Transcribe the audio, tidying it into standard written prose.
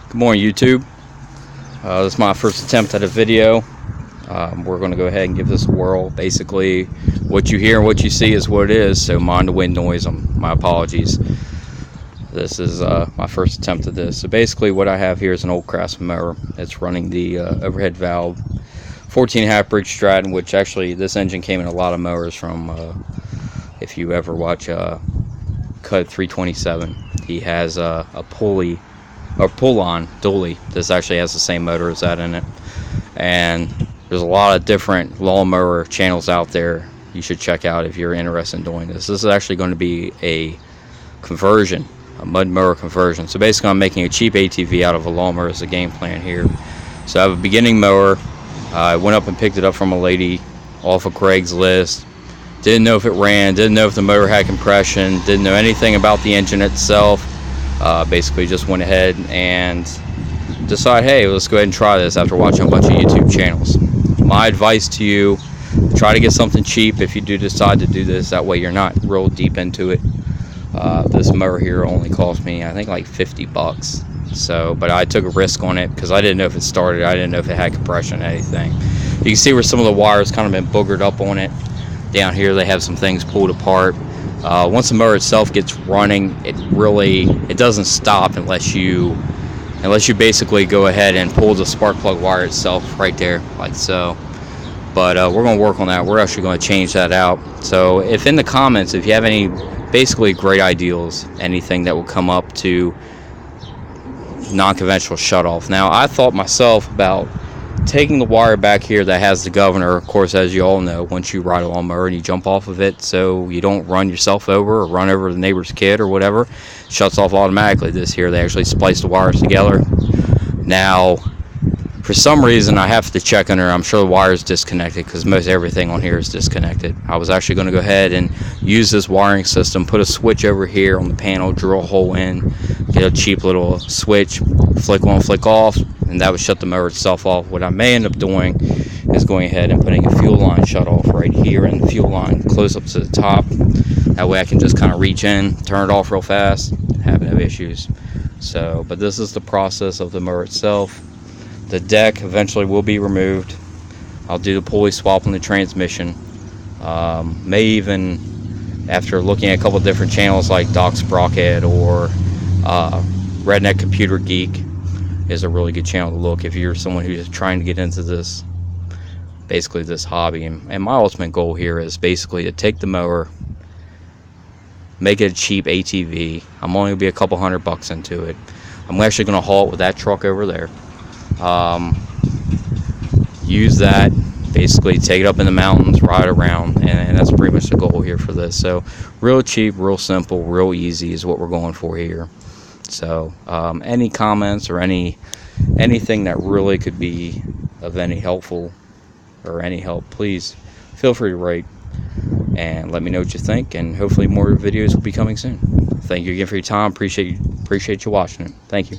Good morning, YouTube. This is my first attempt at a video. We're going to go ahead and give this a whirl. Basically, what you hear and what you see is what it is, so mind the wind noise. My apologies. This is my first attempt at this. So basically what I have here is an old Craftsman mower. It's running the overhead valve 14.5 Bridge Stratton, which actually this engine came in a lot of mowers from, if you ever watch Cut 327, he has a pulley or pull-on dually. This actually has the same motor as that in it, and there's a lot of different lawnmower channels out there you should check out if you're interested in doing this. This is actually going to be a conversion, a mud mower conversion. So basically I'm making a cheap ATV out of a lawnmower as a game plan here. So I have a beginning mower. I went up and picked it up from a lady off of Craigslist. Didn't know if it ran, didn't know if the motor had compression, didn't know anything about the engine itself. Basically just went ahead and decided, hey, let's go ahead and try this after watching a bunch of YouTube channels. My advice to you, try to get something cheap if you do decide to do this. That way you're not real deep into it. This mower here only cost me, I think, like 50 bucks. So, but I took a risk on it because I didn't know if it started. I didn't know if it had compression or anything. You can see where some of the wires kind of been boogered up on it. Down here they have some things pulled apart. Once the mower itself gets running, it doesn't stop unless you basically go ahead and pull the spark plug wire itself right there, like so. But we're going to work on that. We're actually going to change that out. So if in the comments, if you have any basically great ideas, anything that will come up to non-conventional shutoff. Now, I thought myself about taking the wire back here that has the governor. Of course, as you all know, once you ride a lawnmower and you jump off of it, so you don't run yourself over or run over the neighbor's kid or whatever, it shuts off automatically. This here, they actually splice the wires together. Now, for some reason, I have to check under. I'm sure the wire is disconnected because most everything on here is disconnected. I was actually going to go ahead and use this wiring system, put a switch over here on the panel, drill a hole in, get a cheap little switch, flick on, flick off, and that would shut the mower itself off. What I may end up doing is going ahead and putting a fuel line shut off right here, and the fuel line close up to the top. That way I can just kind of reach in, turn it off real fast, have no issues. So, but this is the process of the mower itself. The deck eventually will be removed. I'll do the pulley swap on the transmission. May even, after looking at a couple different channels like Doc Sprocket or Redneck Computer Geek, is a really good channel to look if you're someone who's trying to get into this, basically this hobby. And my ultimate goal here is basically to take the mower, make it a cheap ATV. I'm only gonna be a couple $100 into it. I'm actually gonna haul it with that truck over there. Use that, basically take it up in the mountains, ride around, and that's pretty much the goal here for this. So real cheap, real simple, real easy is what we're going for here. So any comments or anything that really could be of any helpful or any help, please feel free to write and let me know what you think, and hopefully more videos will be coming soon. Thank you again for your time. Appreciate you watching it. Thank you.